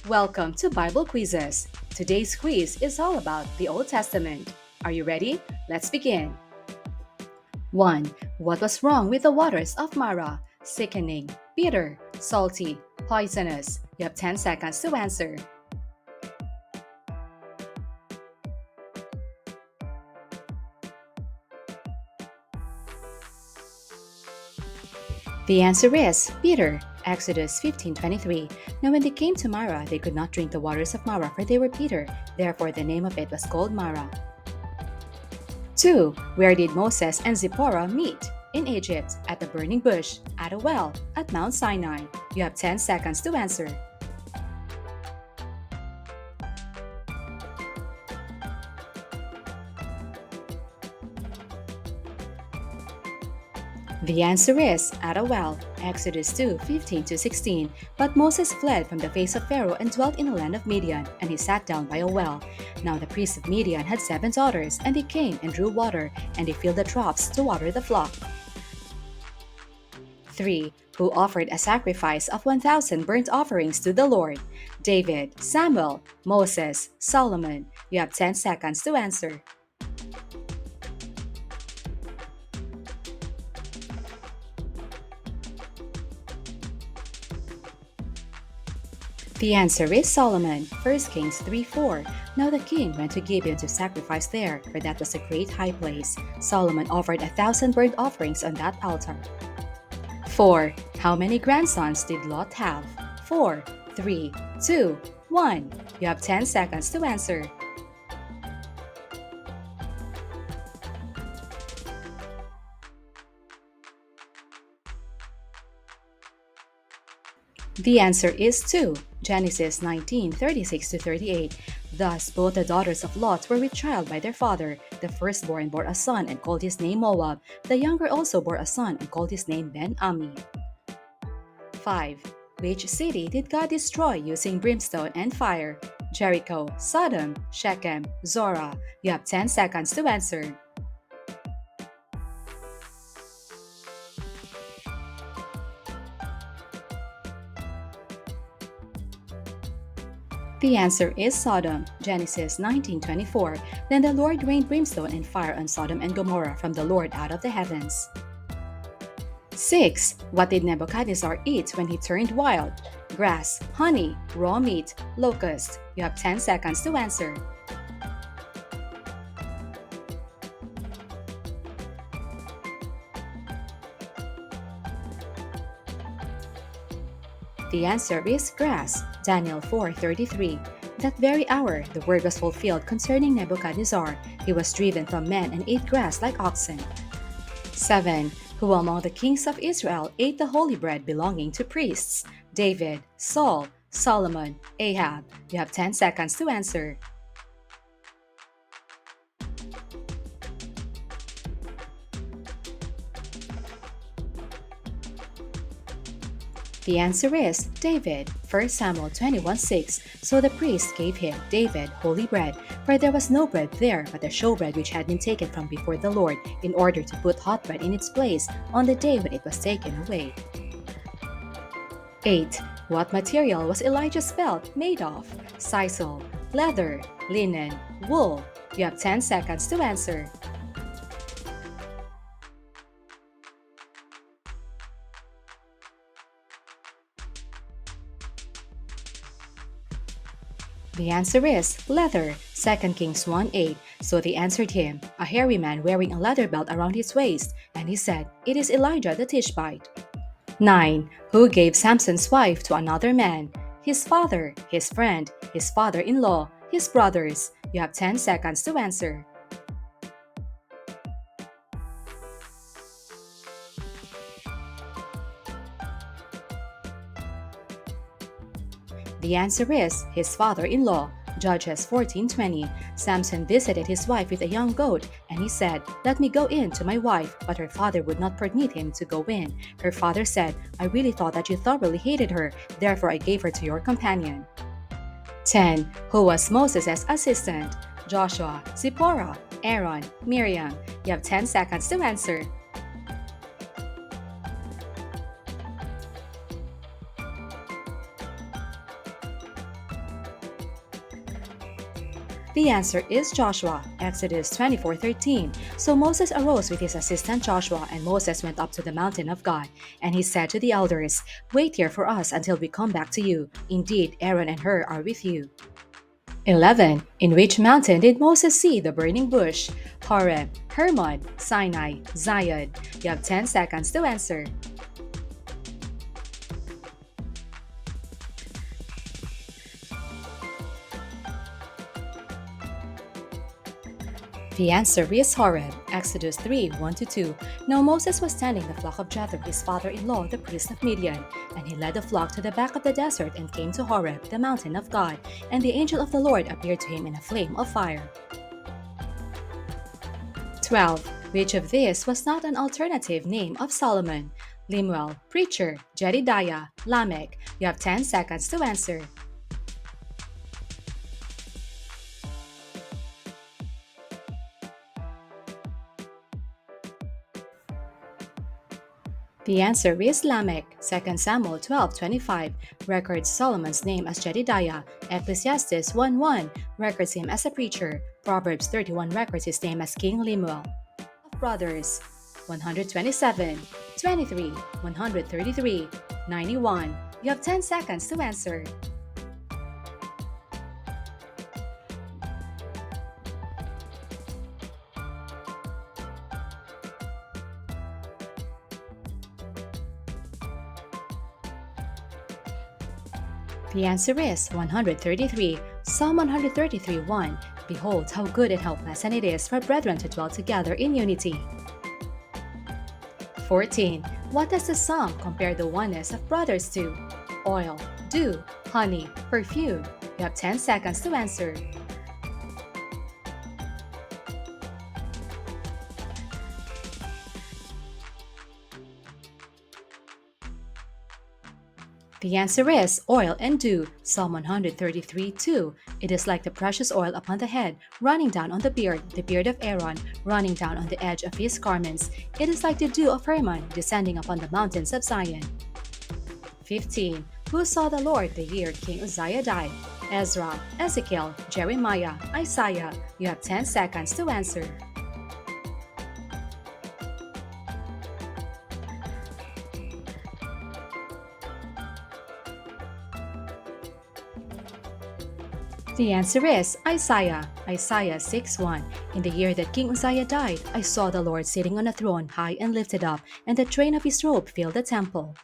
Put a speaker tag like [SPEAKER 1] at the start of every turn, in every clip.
[SPEAKER 1] Welcome to Bible Quizzes. Today's quiz is all about the Old Testament. Are you ready? Let's begin. 1. What was wrong with the waters of Mara? Sickening, bitter, salty, poisonous. You have 10 seconds to answer. The answer is bitter. Exodus 15:23. Now when they came to Mara, they could not drink the waters of Mara, for they were bitter. Therefore the name of it was called Mara. 2. Where did Moses and Zipporah meet? In Egypt, at the burning bush, at a well, at Mount Sinai. You have 10 seconds to answer. The answer is at a well, Exodus 2:15-16. But Moses fled from the face of Pharaoh and dwelt in the land of Midian, and he sat down by a well. Now the priests of Midian had 7 daughters, and they came and drew water, and they filled the troughs to water the flock. 3. Who offered a sacrifice of 1,000 burnt offerings to the Lord? David, Samuel, Moses, Solomon. You have 10 seconds to answer. The answer is Solomon, 1 Kings 3:4. Now the king went to Gibeon to sacrifice there, for that was a great high place. Solomon offered 1,000 burnt offerings on that altar. 4. How many grandsons did Lot have? 4, 3, 2, 1. You have 10 seconds to answer. The answer is 2. Genesis 19:36-38. Thus both the daughters of Lot were with child by their father. The firstborn bore a son and called his name Moab. The younger also bore a son and called his name Ben-Ami. 5. Which city did God destroy using brimstone and fire? Jericho, Sodom, Shechem, Zorah. You have 10 seconds to answer. The answer is Sodom, Genesis 19:24. Then the Lord rained brimstone and fire on Sodom and Gomorrah from the Lord out of the heavens. 6. What did Nebuchadnezzar eat when he turned wild? Grass, honey, raw meat, locust. You have 10 seconds to answer. The answer is grass, Daniel 4:33. That very hour the word was fulfilled concerning Nebuchadnezzar. He was driven from men and ate grass like oxen. 7. Who among the kings of Israel ate the holy bread belonging to priests? David, Saul, Solomon, Ahab. You have 10 seconds to answer. The answer is David, 1 Samuel 21:6. So the priest gave him, David, holy bread, for there was no bread there but the showbread which had been taken from before the Lord, in order to put hot bread in its place on the day when it was taken away. 8. What material was Elijah's belt made of? Sisal, leather, linen, wool. You have 10 seconds to answer. The answer is leather, 2 Kings 1:8. So they answered him, a hairy man wearing a leather belt around his waist, and he said, It is Elijah the Tishbite. 9. Who gave Samson's wife to another man? His father, his friend, his father-in-law, his brothers. You have 10 seconds to answer. The answer is his father-in-law, Judges 14:20. Samson visited his wife with a young goat, and he said, Let me go in to my wife, but her father would not permit him to go in. Her father said, I really thought that you thoroughly hated her, therefore I gave her to your companion. 10. Who was Moses' assistant? Joshua, Zipporah, Aaron, Miriam. You have 10 seconds to answer. The answer is Joshua, Exodus 24:13. So Moses arose with his assistant Joshua, and Moses went up to the mountain of God. And he said to the elders, "Wait here for us until we come back to you. Indeed, Aaron and Hur are with you." 11. In which mountain did Moses see the burning bush? Horeb, Hermon, Sinai, Zion. You have 10 seconds to answer. The answer is Horeb, Exodus 3, 1-2. Now Moses was tending the flock of Jethro, his father-in-law, the priest of Midian. And he led the flock to the back of the desert and came to Horeb, the mountain of God. And the angel of the Lord appeared to him in a flame of fire. 12. Which of these was not an alternative name of Solomon? Lemuel, preacher, Jedidiah, Lamech. You have 10 seconds to answer. The answer is Lamech. 2 Samuel 12:25 records Solomon's name as Jedidiah. Ecclesiastes 1:1 records him as a preacher. Proverbs 31 records his name as King Lemuel. Brothers 127, 23, 133, 91. You have 10 seconds to answer. The answer is 133. Psalm 133:1. Behold, how good and how pleasant it is for brethren to dwell together in unity. 14. What does the psalm compare the oneness of brothers to? Oil, dew, honey, perfume. You have 10 seconds to answer. The answer is oil and dew. Psalm 133:2. It is like the precious oil upon the head, running down on the beard of Aaron, running down on the edge of his garments. It is like the dew of Hermon, descending upon the mountains of Zion. 15. Who saw the Lord the year King Uzziah died? Ezra, Ezekiel, Jeremiah, Isaiah. You have 10 seconds to answer. The answer is Isaiah, Isaiah 6:1. In the year that King Uzziah died, I saw the Lord sitting on a throne high and lifted up, and the train of his robe filled the temple.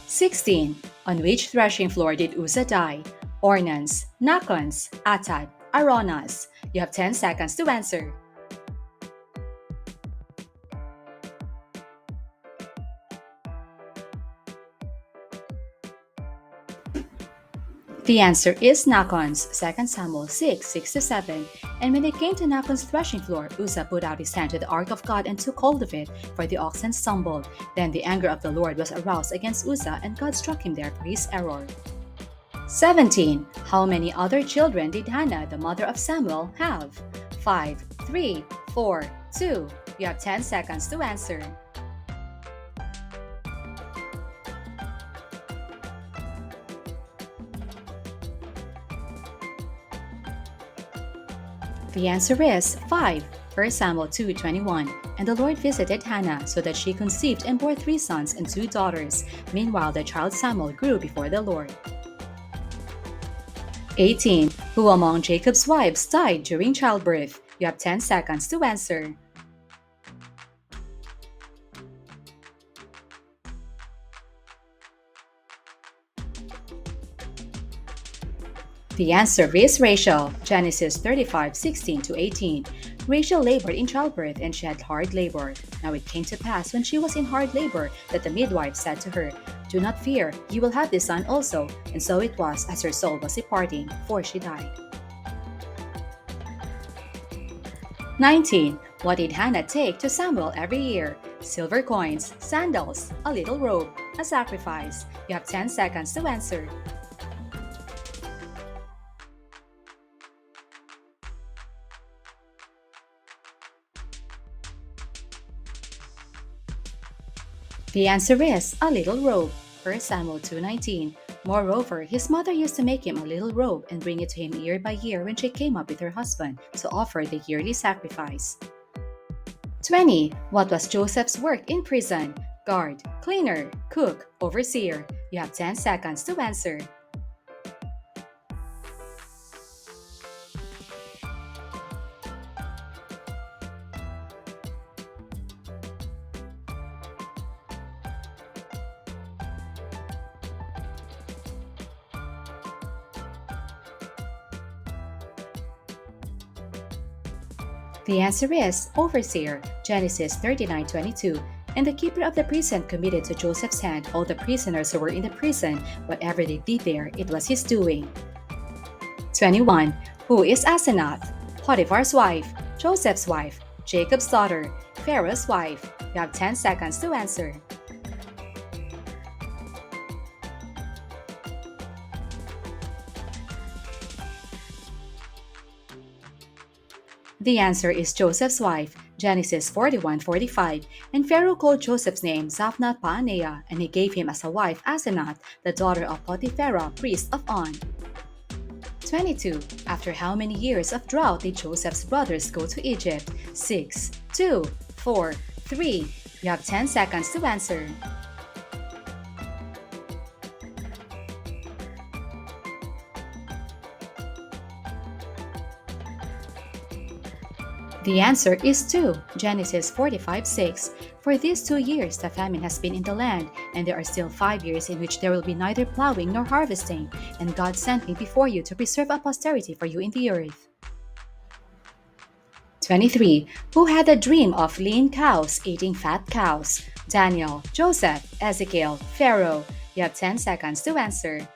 [SPEAKER 1] 16. On which threshing floor did Uzzah die? Ornans, Nakons, Atad, Araunah. You have 10 seconds to answer. The answer is Nacon's, 2 Samuel 6:6-7. And when they came to Nacon's threshing floor, Uzzah put out his hand to the ark of God and took hold of it, for the oxen stumbled. Then the anger of the Lord was aroused against Uzzah, and God struck him there for his error. 17. How many other children did Hannah, the mother of Samuel, have? 5, 3, 4, 2. You have 10 seconds to answer. The answer is 5. 1 Samuel 2:21. And the Lord visited Hannah, so that she conceived and bore 3 sons and 2 daughters. Meanwhile, the child Samuel grew before the Lord. 18. Who among Jacob's wives died during childbirth? You have 10 seconds to answer. The answer is Rachel, Genesis 35:16-18. Rachel labored in childbirth, and she had hard labor. Now it came to pass when she was in hard labor that the midwife said to her, "Do not fear, you will have this son also." And so it was as her soul was departing, for she died. 19. What did Hannah take to Samuel every year? Silver coins, sandals, a little robe, a sacrifice. You have 10 seconds to answer. The answer is a little robe. 1 Samuel 2:19. Moreover, his mother used to make him a little robe and bring it to him year by year when she came up with her husband to offer the yearly sacrifice. 20. What was Joseph's work in prison? Guard, cleaner, cook, overseer. You have 10 seconds to answer. The answer is overseer, Genesis 39:22. And the keeper of the prison committed to Joseph's hand all the prisoners who were in the prison. Whatever they did there, it was his doing. 21. Who is Asenath? Potiphar's wife, Joseph's wife, Jacob's daughter, Pharaoh's wife. You have 10 seconds to answer. The answer is Joseph's wife, Genesis 41:45. And Pharaoh called Joseph's name Zaphnath Paaneah, and he gave him as a wife Asenath, the daughter of Potipharah, priest of On. 22. After how many years of drought did Joseph's brothers go to Egypt? 6, 2, 4, 3. You have 10 seconds to answer. The answer is 2, Genesis 45:6. For these 2 years the famine has been in the land, and there are still 5 years in which there will be neither plowing nor harvesting, and God sent me before you to preserve a posterity for you in the earth. 23. Who had a dream of lean cows eating fat cows? Daniel, Joseph, Ezekiel, Pharaoh. You have 10 seconds to answer.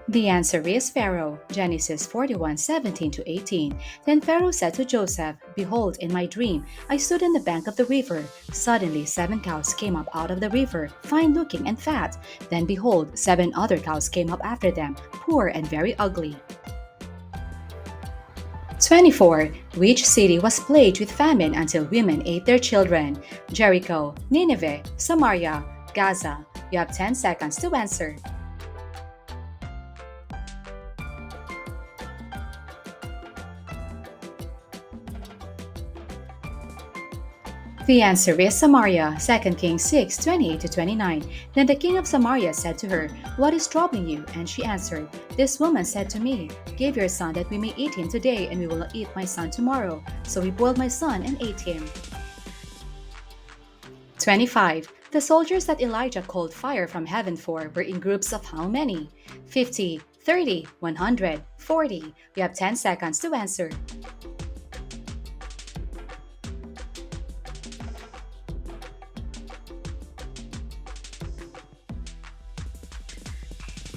[SPEAKER 1] The answer is Pharaoh, Genesis 41:17-18. Then Pharaoh said to Joseph, Behold, in my dream, I stood on the bank of the river. Suddenly 7 cows came up out of the river, fine-looking and fat. Then behold, 7 other cows came up after them, poor and very ugly. 24. Which city was plagued with famine until women ate their children? Jericho, Nineveh, Samaria, Gaza. You have 10 seconds to answer. The answer is Samaria, 2 Kings 6:28-29. Then the king of Samaria said to her, What is troubling you? And she answered, This woman said to me, Give your son that we may eat him today, and we will not eat my son tomorrow. So we boiled my son and ate him. 25. The soldiers that Elijah called fire from heaven for were in groups of how many? 50, 30, 100, 40. We have 10 seconds to answer.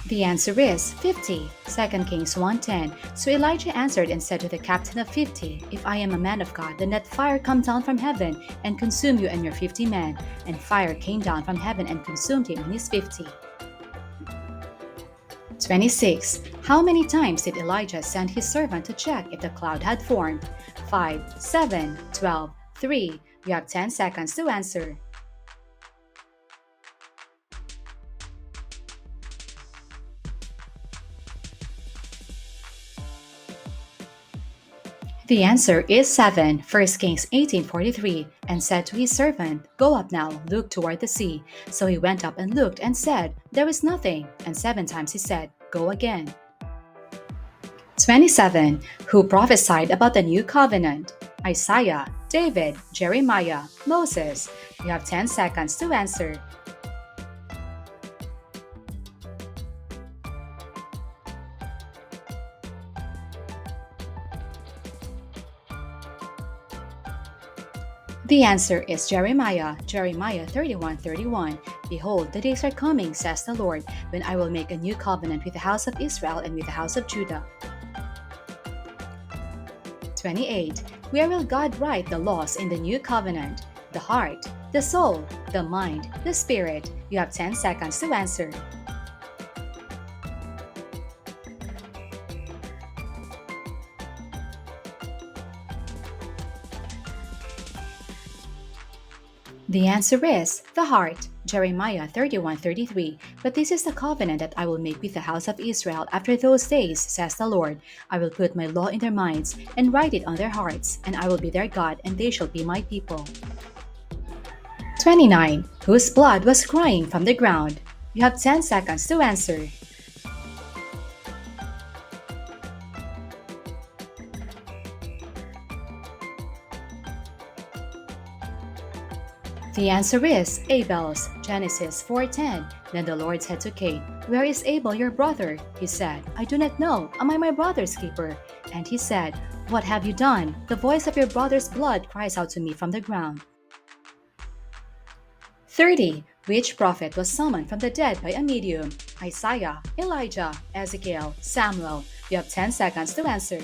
[SPEAKER 1] The answer is 50, 2 Kings 1:10. So Elijah answered and said to the captain of 50, If I am a man of God, then let fire come down from heaven and consume you and your 50 men. And fire came down from heaven and consumed him and his 50. 26. How many times did Elijah send his servant to check if the cloud had formed? 5, 7, 12, 3. You have 10 seconds to answer. The answer is 7, 1 Kings 18:43, and said to his servant, Go up now, look toward the sea. So he went up and looked and said, There is nothing. And 7 times he said, Go again. 27. Who prophesied about the new covenant? Isaiah, David, Jeremiah, Moses. You have 10 seconds to answer. The answer is Jeremiah, Jeremiah 31:31. Behold, the days are coming, says the Lord, when I will make a new covenant with the house of Israel and with the house of Judah. 28. Where will God write the laws in the new covenant? The heart, the soul, the mind, the spirit. You have 10 seconds to answer. The answer is the heart. Jeremiah 31:33. But this is the covenant that I will make with the house of Israel after those days, says the Lord. I will put my law in their minds and write it on their hearts, and I will be their God, and they shall be my people. 29. Whose blood was crying from the ground? You have 10 seconds to answer. The answer is Abel's, Genesis 4:10. Then the Lord said to Cain, "Where is Abel your brother?" He said, "I do not know. Am I my brother's keeper?" And he said, "What have you done? The voice of your brother's blood cries out to me from the ground." 30. Which prophet was summoned from the dead by a medium? Isaiah, Elijah, Ezekiel, Samuel. You have 10 seconds to answer.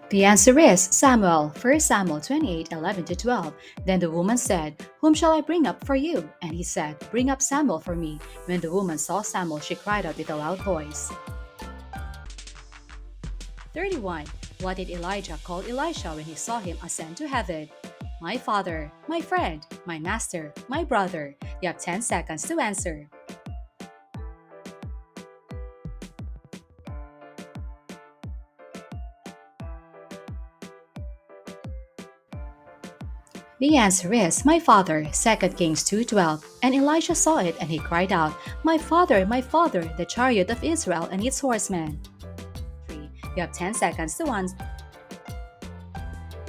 [SPEAKER 1] The answer is Samuel, 1 Samuel 28:11-12. Then the woman said, "Whom shall I bring up for you?" And he said, "Bring up Samuel for me." When the woman saw Samuel, she cried out with a loud voice. 31. What did Elijah call Elisha when he saw him ascend to heaven? My father, my friend, my master, my brother. You have 10 seconds to answer. The answer is my father, 2 Kings 2:12. And Elisha saw it and he cried out, my father, the chariot of Israel and its horsemen." You have 10 seconds to answer.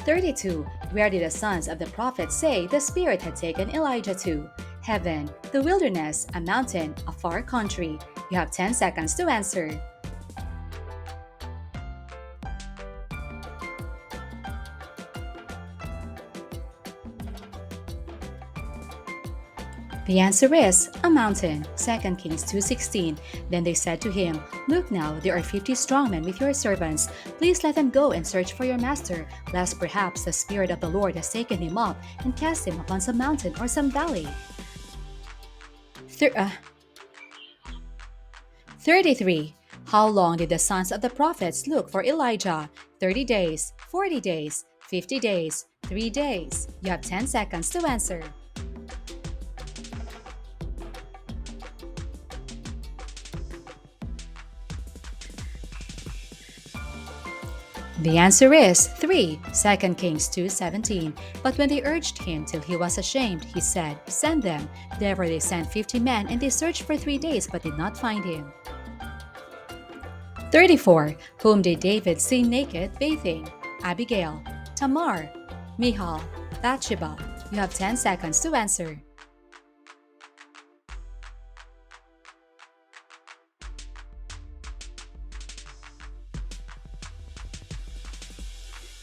[SPEAKER 1] 32. Where did the sons of the prophets say the Spirit had taken Elijah to? Heaven, the wilderness, a mountain, a far country. You have 10 seconds to answer. The answer is a mountain, 2 Kings 2:16. Then they said to him, "Look now, there are 50 strong men with your servants. Please let them go and search for your master, lest perhaps the Spirit of the Lord has taken him up and cast him upon some mountain or some valley." 33. How long did the sons of the prophets look for Elijah? 30 days, 40 days, 50 days, 3 days. You have 10 seconds to answer. The answer is 3, 2 Kings 2:17. But when they urged him till he was ashamed, he said, "Send them." Therefore they sent 50 men, and they searched for 3 days but did not find him. 34. Whom did David see naked bathing? Abigail, Tamar, Michal, Bathsheba. You have 10 seconds to answer.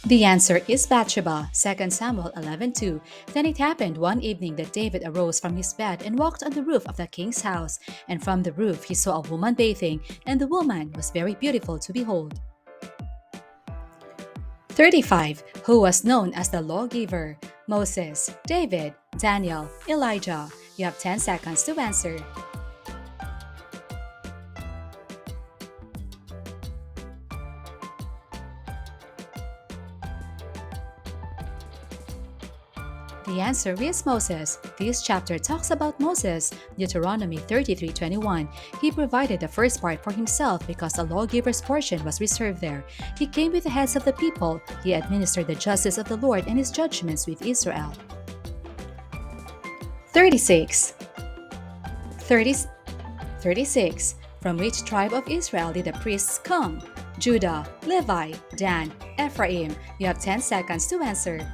[SPEAKER 1] The answer is Bathsheba, 2 Samuel 11:2. Then it happened one evening that David arose from his bed and walked on the roof of the king's house. And from the roof he saw a woman bathing, and the woman was very beautiful to behold. 35. Who was known as the lawgiver? Moses, David, Daniel, Elijah. You have 10 seconds to answer. The answer is Moses. This chapter talks about Moses, Deuteronomy 33:21. He provided the first part for himself because the lawgiver's portion was reserved there. He came with the heads of the people. He administered the justice of the Lord and his judgments with Israel. 36. 36. From which tribe of Israel did the priests come? Judah, Levi, Dan, Ephraim. You have 10 seconds to answer.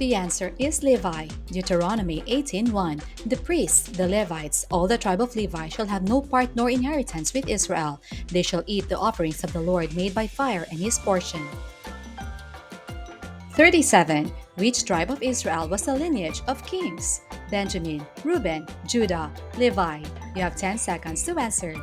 [SPEAKER 1] The answer is Levi, Deuteronomy 18:1. The priests, the Levites, all the tribe of Levi shall have no part nor inheritance with Israel. They shall eat the offerings of the Lord made by fire and his portion. 37. Which tribe of Israel was the lineage of kings? Benjamin, Reuben, Judah, Levi. You have 10 seconds to answer.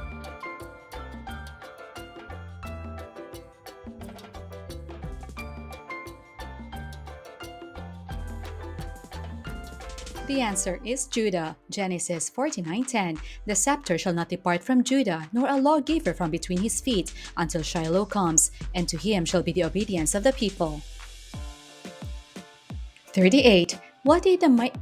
[SPEAKER 1] The answer is Judah. Genesis 49:10. The scepter shall not depart from Judah, nor a lawgiver from between his feet, until Shiloh comes, and to him shall be the obedience of the people. 38. What did the mi-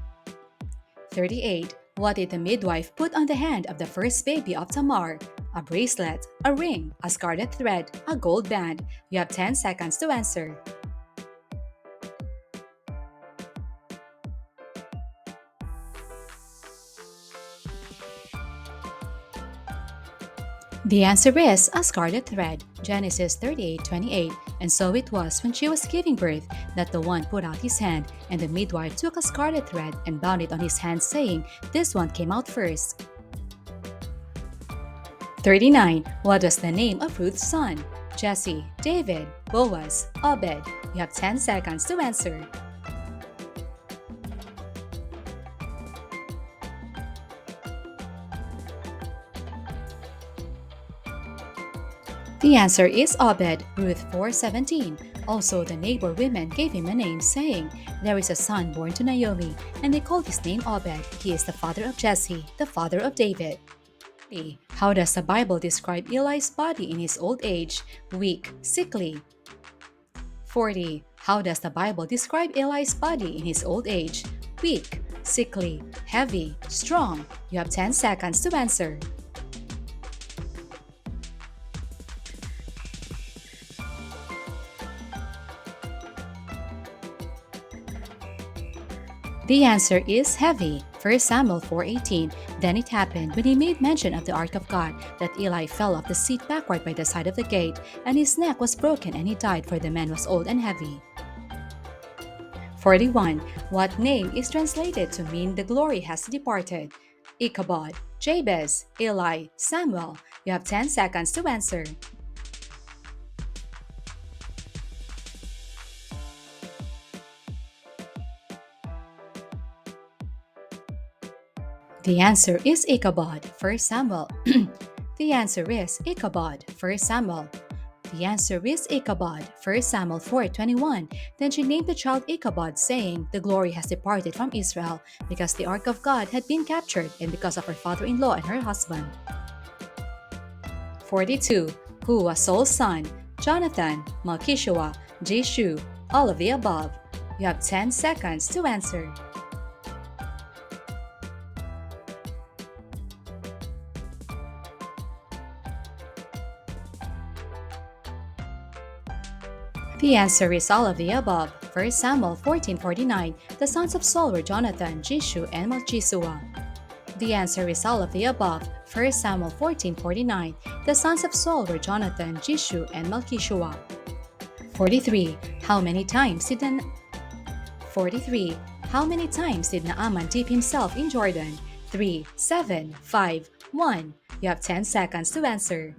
[SPEAKER 1] 38. What did the midwife put on the hand of the first baby of Tamar? A bracelet, a ring, a scarlet thread, a gold band. You have 10 seconds to answer. The answer is a scarlet thread, Genesis 38:28. And so it was when she was giving birth that the one put out his hand, and the midwife took a scarlet thread and bound it on his hand, saying, "This one came out first." 39. What was the name of Ruth's son? Jesse, David, Boaz, Obed. You have 10 seconds to answer. The answer is Obed, Ruth 4:17. Also, the neighbor women gave him a name, saying, "There is a son born to Naomi," and they called his name Obed. He is the father of Jesse, the father of David. How does the Bible describe Eli's body in his old age? Weak, sickly. 40. How does the Bible describe Eli's body in his old age? Weak, sickly, heavy, strong. You have 10 seconds to answer. The answer is heavy. 1 Samuel 4:18. Then it happened, when he made mention of the ark of God, that Eli fell off the seat backward by the side of the gate, and his neck was broken, and he died, for the man was old and heavy. 41. What name is translated to mean the glory has departed? Ichabod, Jabez, Eli, Samuel. You have 10 seconds to answer. The answer is Ichabod, 1 Samuel. The answer is Ichabod, 1 Samuel. The answer is Ichabod, 1 Samuel 4:21. Then she named the child Ichabod, saying, "The glory has departed from Israel, because the ark of God had been captured, and because of her father-in-law and her husband." 42. Who was Saul's son? Jonathan, Malchishua, Jeshu, all of the above. You have 10 seconds to answer. The answer is all of the above. 1 Samuel 14:49. The sons of Saul were Jonathan, Jeshu, and Malchishua. The answer is all of the above. 1 Samuel 14:49. The sons of Saul were Jonathan, Jeshu, and Malchishua. 43. How many times did 43. How many times did Naaman dip himself in Jordan? 3, 7, 5, 1. You have 10 seconds to answer.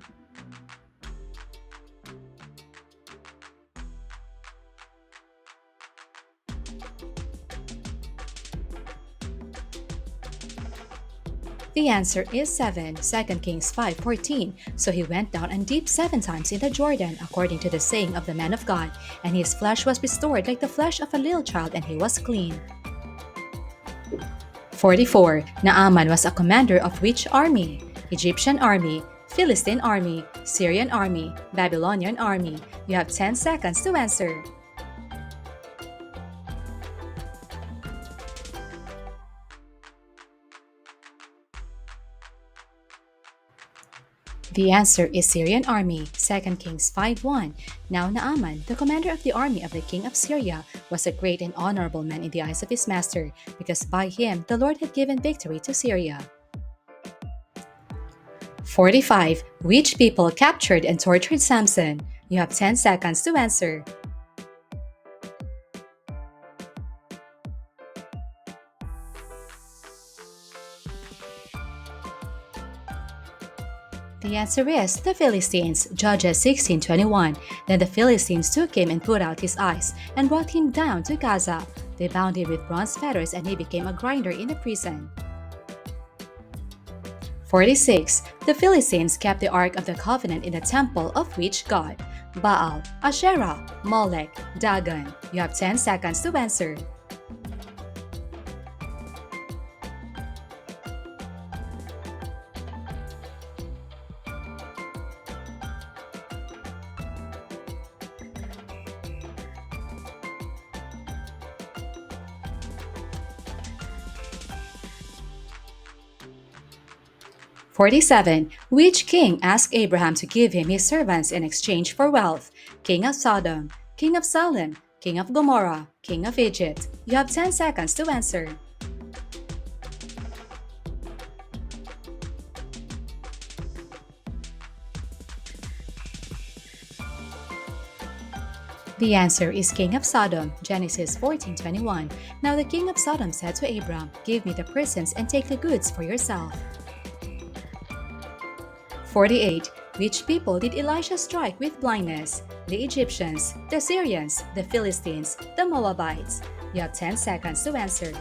[SPEAKER 1] The answer is 7, 2 Kings 5:14. So he went down and dipped 7 times in the Jordan, according to the saying of the man of God, and his flesh was restored like the flesh of a little child, and he was clean. 44. Naaman was a commander of which army? Egyptian army, Philistine army, Syrian army, Babylonian army. You have 10 seconds to answer. The answer is Syrian army, 2 Kings 5:1. Now Naaman, the commander of the army of the king of Syria, was a great and honorable man in the eyes of his master, because by him the Lord had given victory to Syria. 45. Which people captured and tortured Samson? You have 10 seconds to answer. The answer is the Philistines, Judges 16:21. Then the Philistines took him and put out his eyes, and brought him down to Gaza. They bound him with bronze fetters, and he became a grinder in the prison. 46. The Philistines kept the Ark of the Covenant in the temple of which god? Baal, Asherah, Molech, Dagon. You have 10 seconds to answer. 47. Which king asked Abraham to give him his servants in exchange for wealth? King of Sodom, King of Salem, King of Gomorrah, King of Egypt. You have 10 seconds to answer. The answer is King of Sodom, Genesis 14:21. Now the king of Sodom said to Abram, "Give me the persons and take the goods for yourself." 48. Which people did Elisha strike with blindness? The Egyptians, the Syrians, the Philistines, the Moabites. You have 10 seconds to answer.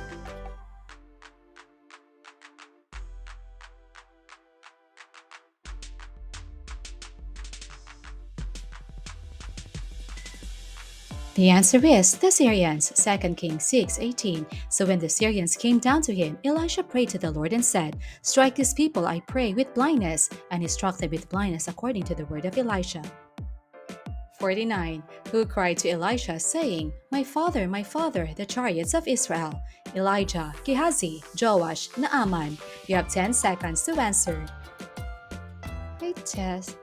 [SPEAKER 1] The answer is the Syrians, 2 Kings 6:18. So when the Syrians came down to him, Elisha prayed to the Lord and said, "Strike these people, I pray, with blindness." And he struck them with blindness according to the word of Elisha. 49. Who cried to Elisha, saying, my father, the chariots of Israel." Elijah, Gehazi, Joash, Naaman. You have 10 seconds to answer. Hey, Tess.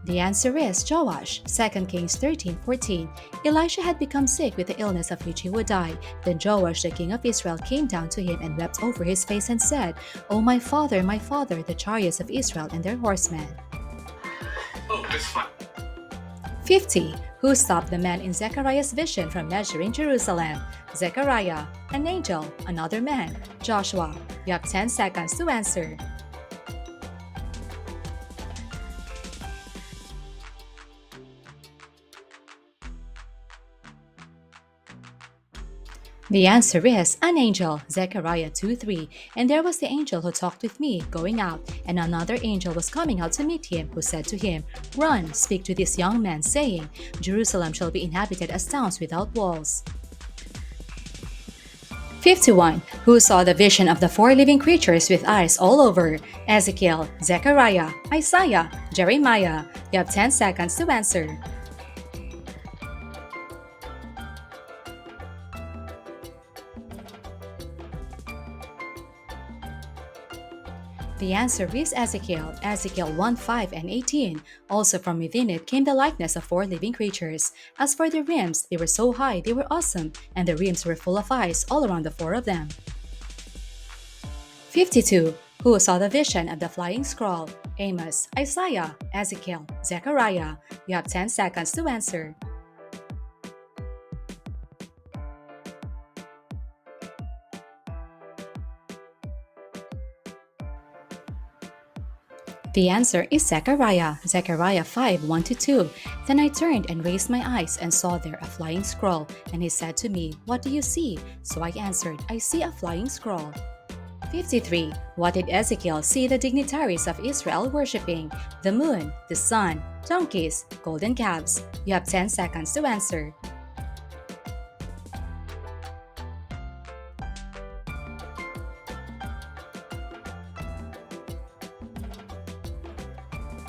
[SPEAKER 1] The answer is Joash, 2 Kings 13:14. Elisha had become sick with the illness of which he would die. Then Joash, the king of Israel, came down to him and wept over his face and said, "O my father, the chariots of Israel and their horsemen."
[SPEAKER 2] Oh, that's fine.
[SPEAKER 1] 50. Who stopped the man in Zechariah's vision from measuring Jerusalem? Zechariah, an angel, another man, Joshua. You have 10 seconds to answer. The answer is an angel, Zechariah 2:3. And there was the angel who talked with me, going out, and another angel was coming out to meet him, who said to him, "Run, speak to this young man, saying, Jerusalem shall be inhabited as towns without walls." 51. Who saw the vision of the four living creatures with eyes all over? Ezekiel, Zechariah, Isaiah, Jeremiah. You have 10 seconds to answer. The answer is Ezekiel, Ezekiel 1:5 and 18. Also from within it came the likeness of four living creatures. As for the rims, they were so high they were awesome, and the rims were full of eyes all around the four of them. 52. Who saw the vision of the flying scroll? Amos, Isaiah, Ezekiel, Zechariah. You have 10 seconds to answer. The answer is Zechariah, Zechariah 5:1-2. Then I turned and raised my eyes and saw there a flying scroll. And he said to me, "What do you see?" So I answered, "I see a flying scroll." 53. What did Ezekiel see the dignitaries of Israel worshipping? The moon, the sun, donkeys, golden calves. You have 10 seconds to answer.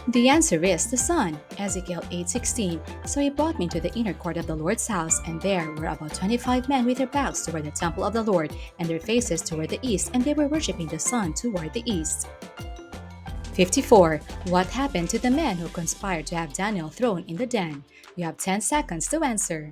[SPEAKER 1] The answer is the sun, Ezekiel 8:16. So he brought me to the inner court of the Lord's house, and there were about 25 men with their backs toward the temple of the Lord, and their faces toward the east, and they were worshipping the sun toward the east. 54. What happened to the men who conspired to have Daniel thrown in the den? You have 10 seconds to answer.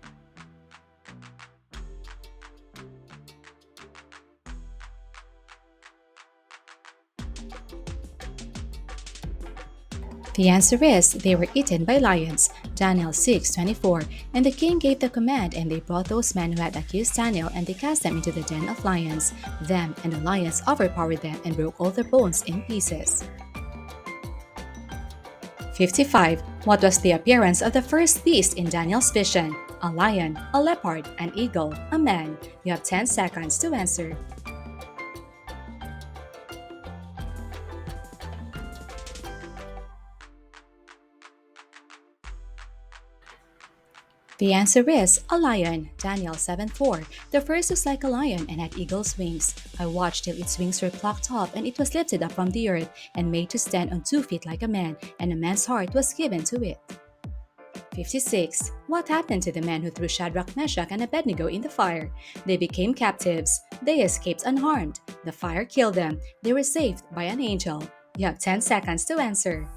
[SPEAKER 1] The answer is they were eaten by lions, Daniel 6:24. And the king gave the command, and they brought those men who had accused Daniel, and they cast them into the den of lions. Them and the lions overpowered them and broke all their bones in pieces. 55. What was the appearance of the first beast in Daniel's vision? A lion, a leopard, an eagle, a man. You have 10 seconds to answer. The answer is a lion, Daniel 7:4. The first was like a lion and had eagle's wings. I watched till its wings were plucked off, and it was lifted up from the earth and made to stand on 2 feet like a man, and a man's heart was given to it. 56. What happened to the men who threw Shadrach, Meshach, and Abednego in the fire? They became captives. They escaped unharmed. The fire killed them. They were saved by an angel. You have 10 seconds to answer.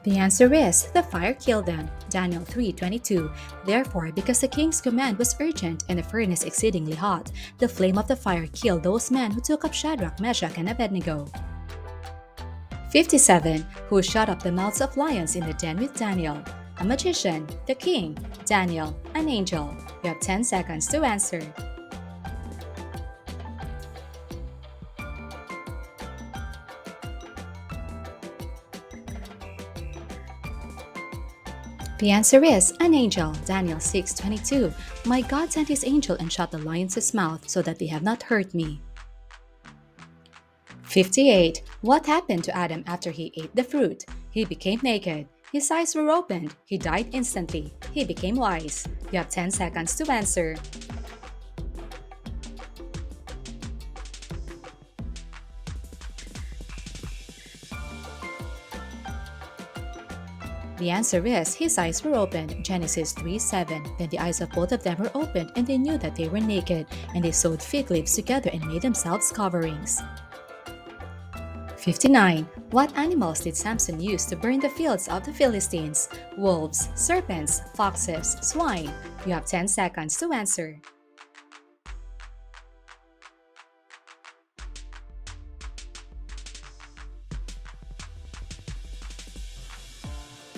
[SPEAKER 1] The answer is the fire killed them. Daniel 3:22. Therefore, because the king's command was urgent and the furnace exceedingly hot, the flame of the fire killed those men who took up Shadrach, Meshach, and Abednego. 57. Who shut up the mouths of lions in the den with Daniel? A magician, the king, Daniel, an angel. You have 10 seconds to answer. The answer is an angel. Daniel 6:22. My God sent his angel and shut the lions' mouth so that they have not hurt me. 58. What happened to Adam after he ate the fruit? He became naked. His eyes were opened. He died instantly. He became wise. You have 10 seconds to answer. The answer is his eyes were opened. Genesis 3:7. Then the eyes of both of them were opened, and they knew that they were naked, and they sewed fig leaves together and made themselves coverings. 59. What animals did Samson use to burn the fields of the Philistines? Wolves, serpents, foxes, swine. You have 10 seconds to answer.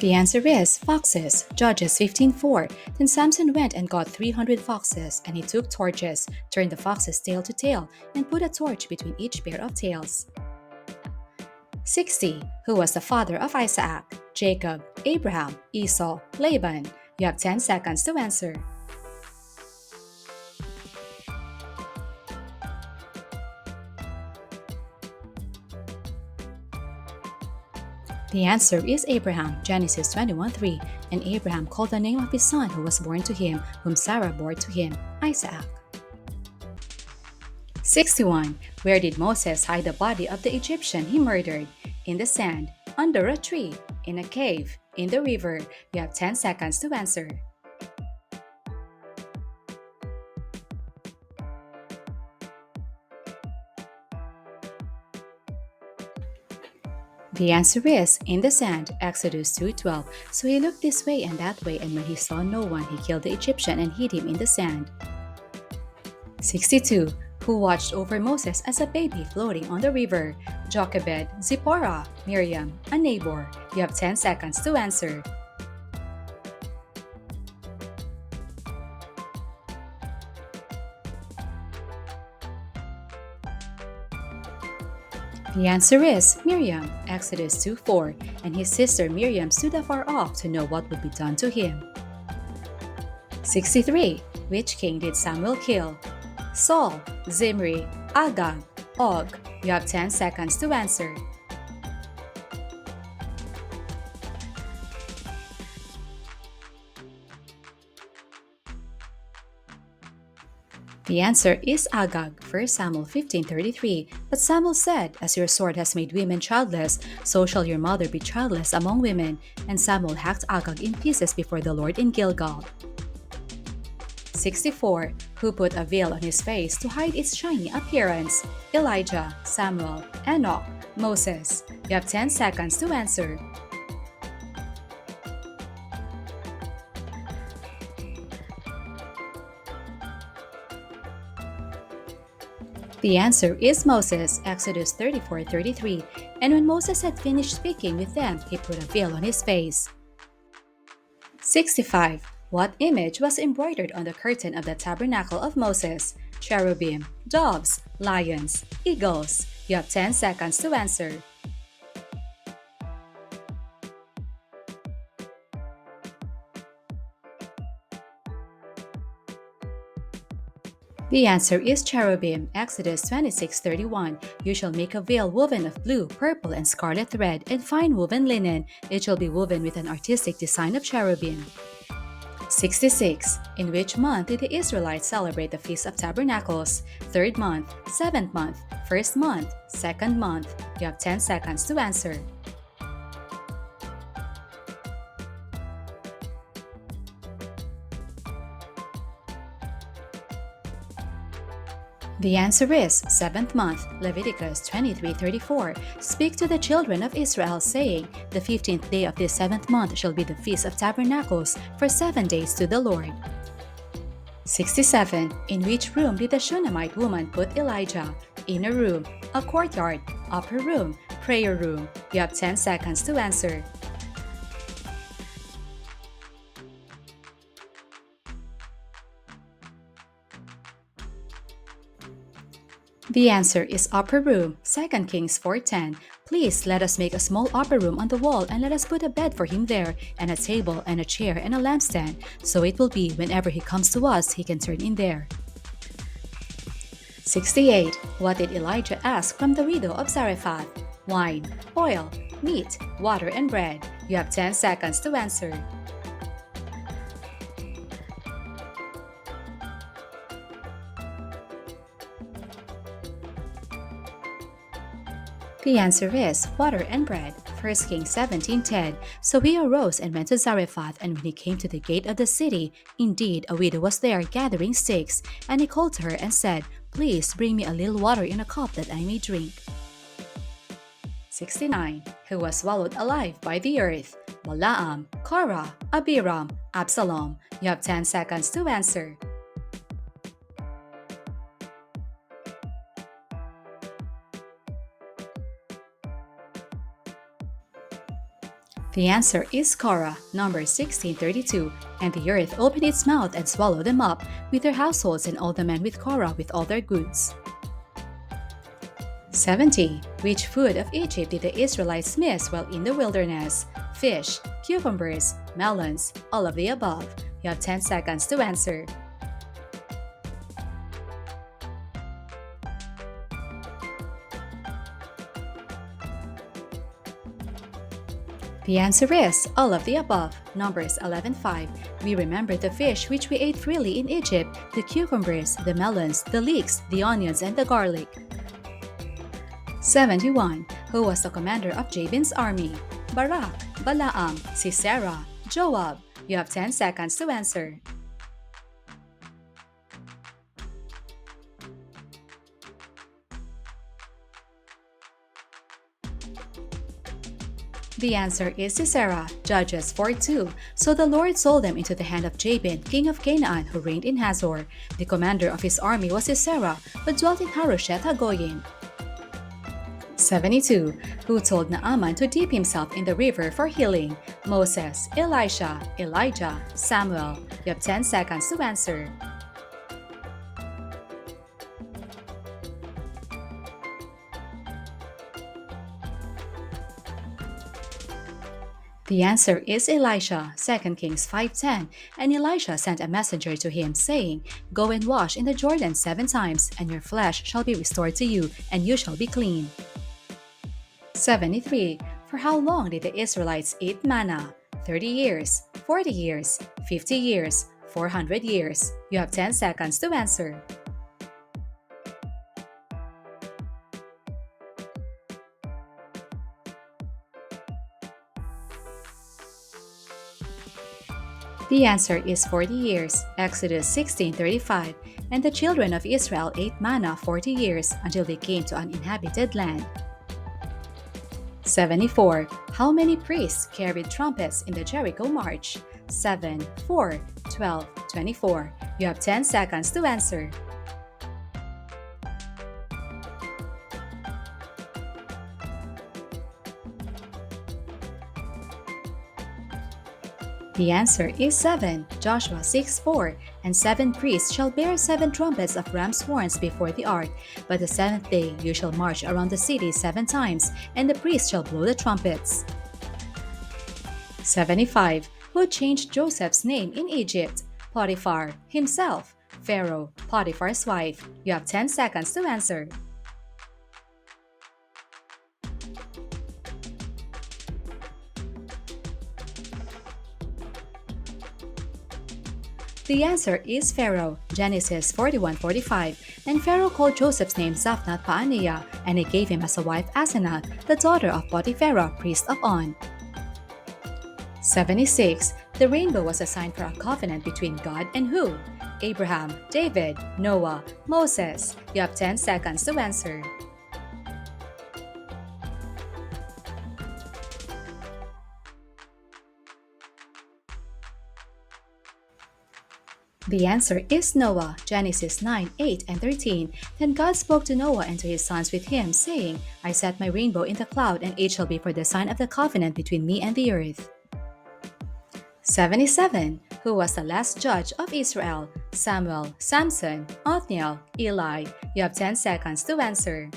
[SPEAKER 1] The answer is foxes. Judges 15:4. Then Samson went and got 300 foxes, and he took torches, turned the foxes tail to tail, and put a torch between each pair of tails. 60. Who was the father of Isaac? Jacob, Abraham, Esau, Laban. You have 10 seconds to answer. The answer is Abraham, Genesis 21:3. And Abraham called the name of his son who was born to him, whom Sarah bore to him, Isaac. 61. Where did Moses hide the body of the Egyptian he murdered? In the sand, under a tree, in a cave, in the river. You have 10 seconds to answer. The answer is in the sand, Exodus 2:12. So he looked this way and that way, and when he saw no one, he killed the Egyptian and hid him in the sand. 62. Who watched over Moses as a baby floating on the river? Jochebed, Zipporah, Miriam, a neighbor. You have 10 seconds to answer. The answer is Miriam, Exodus 2:4, and his sister Miriam stood afar off to know what would be done to him. 63. Which king did Samuel kill? Saul, Zimri, Agag, Og. You have 10 seconds to answer. The answer is Agag, 1 Samuel 15:33. But Samuel said, As your sword has made women childless, so shall your mother be childless among women. And Samuel hacked Agag in pieces before the Lord in Gilgal. 64. Who put a veil on his face to hide its shiny appearance? Elijah, Samuel, Enoch, Moses. You have 10 seconds to answer. The answer is Moses, Exodus 34:33. And when Moses had finished speaking with them, he put a veil on his face. 65. What image was embroidered on the curtain of the tabernacle of Moses? Cherubim, doves, lions, eagles. You have 10 seconds to answer. The answer is cherubim, Exodus 26:31. You shall make a veil woven of blue, purple, and scarlet thread, and fine woven linen. It shall be woven with an artistic design of cherubim. 66. In which month did the Israelites celebrate the Feast of Tabernacles? Third month, seventh month, first month, second month. You have 10 seconds to answer. The answer is seventh month, Leviticus 23:34. Speak to the children of Israel, saying, The 15th day of this seventh month shall be the Feast of Tabernacles for 7 days to the Lord. 67. In which room did the Shunammite woman put Elijah? Inner room, a courtyard, upper room, prayer room. You have 10 seconds to answer. The answer is upper room, 2 Kings 4:10. Please let us make a small upper room on the wall and let us put a bed for him there, and a table and a chair and a lampstand, so it will be whenever he comes to us, he can turn in there. 68. What did Elijah ask from the widow of Zarephath? Wine, oil, meat, water, and bread. You have 10 seconds to answer. The answer is water and bread. 1 Kings 17:10. So he arose and went to Zarephath, and when he came to the gate of the city, indeed a widow was there gathering sticks, and he called to her and said, Please bring me a little water in a cup that I may drink. 69. Who was swallowed alive by the earth? Balaam, Korah, Abiram, Absalom. You have 10 seconds to answer. The answer is Korah, Numbers 16:32. And the earth opened its mouth and swallowed them up, with their households and all the men with Korah with all their goods. 70. Which food of Egypt did the Israelites miss while in the wilderness? Fish, cucumbers, melons, all of the above. You have 10 seconds to answer. The answer is all of the above. Numbers 11:5. We remember the fish which we ate freely in Egypt, the cucumbers, the melons, the leeks, the onions, and the garlic. 71. Who was the commander of Jabin's army? Barak, Balaam, Sisera, Joab. You have 10 seconds to answer. The answer is Sisera, Judges 4:2. So the Lord sold them into the hand of Jabin, king of Canaan, who reigned in Hazor. The commander of his army was Sisera, who dwelt in Harosheth Hagoyim. 72. Who told Naaman to dip himself in the river for healing? Moses, Elisha, Elijah, Samuel. You have 10 seconds to answer. The answer is Elisha, 2 Kings 5:10. And Elisha sent a messenger to him, saying, Go and wash in the Jordan 7 times, and your flesh shall be restored to you, and you shall be clean. 73. For how long did the Israelites eat manna? 30 years, 40 years, 50 years, 400 years. You have 10 seconds to answer. The answer is 40 years, Exodus 16:35. And the children of Israel ate manna 40 years until they came to an inhabited land. 74. How many priests carried trumpets in the Jericho March? 7, 4, 12, 24. You have 10 seconds to answer. The answer is 7, Joshua 6:4. And 7 priests shall bear 7 trumpets of ram's horns before the ark. But the 7th day you shall march around the city 7 times, and the priests shall blow the trumpets. 75. Who changed Joseph's name in Egypt? Potiphar, himself, Pharaoh, Potiphar's wife. You have 10 seconds to answer. The answer is Pharaoh, Genesis 41:45. And Pharaoh called Joseph's name Zaphnath Paaneah, and he gave him as a wife Asenath, the daughter of Potiphera, priest of On. 76. The rainbow was a sign for a covenant between God and who? Abraham, David, Noah, Moses. You have 10 seconds to answer. The answer is Noah, Genesis 9:8 and 13. Then God spoke to Noah and to his sons with him, saying, I set my rainbow in the cloud, and it shall be for the sign of the covenant between me and the earth. 77. Who was the last judge of Israel? Samuel, Samson, Othniel, Eli. You have 10 seconds to answer.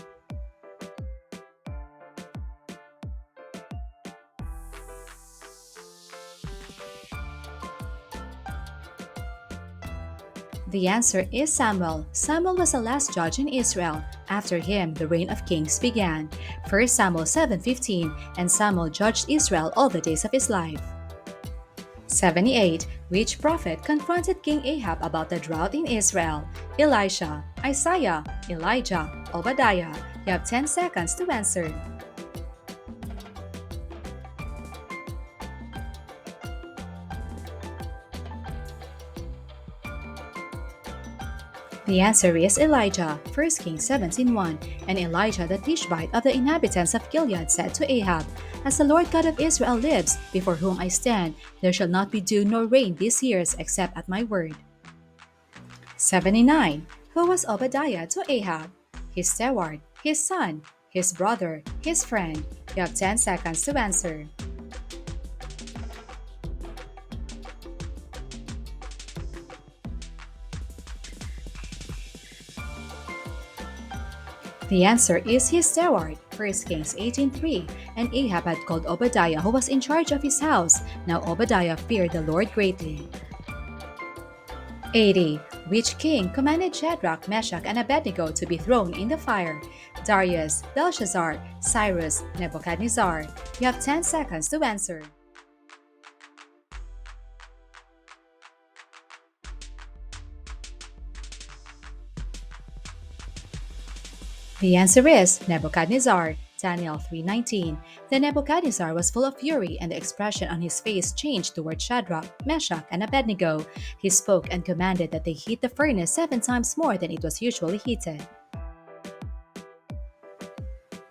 [SPEAKER 1] The answer is Samuel. Samuel was the last judge in Israel. After him, the reign of kings began. 1 Samuel 7:15, and Samuel judged Israel all the days of his life. 78. Which prophet confronted King Ahab about the drought in Israel? Elisha, Isaiah, Elijah, Obadiah. You have 10 seconds to answer. The answer is Elijah, 1 Kings 17:1. And Elijah the Tishbite of the inhabitants of Gilead said to Ahab, As the Lord God of Israel lives, before whom I stand, there shall not be dew nor rain these years except at my word. 79. Who was Obadiah to Ahab? His steward, his son, his brother, his friend. You have 10 seconds to answer. The answer is his steward, 1 Kings 18:3. And Ahab had called Obadiah, who was in charge of his house. Now Obadiah feared the Lord greatly. 80. Which king commanded Shadrach, Meshach, and Abednego to be thrown in the fire? Darius, Belshazzar, Cyrus, Nebuchadnezzar. You have 10 seconds to answer. The answer is Nebuchadnezzar, Daniel 3:19. Then Nebuchadnezzar was full of fury, and the expression on his face changed toward Shadrach, Meshach, and Abednego. He spoke and commanded that they heat the furnace 7 times more than it was usually heated.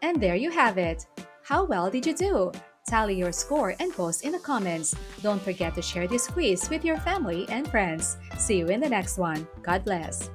[SPEAKER 1] And there you have it. How well did you do? Tally your score and post in the comments. Don't forget to share this quiz with your family and friends. See you in the next one. God bless.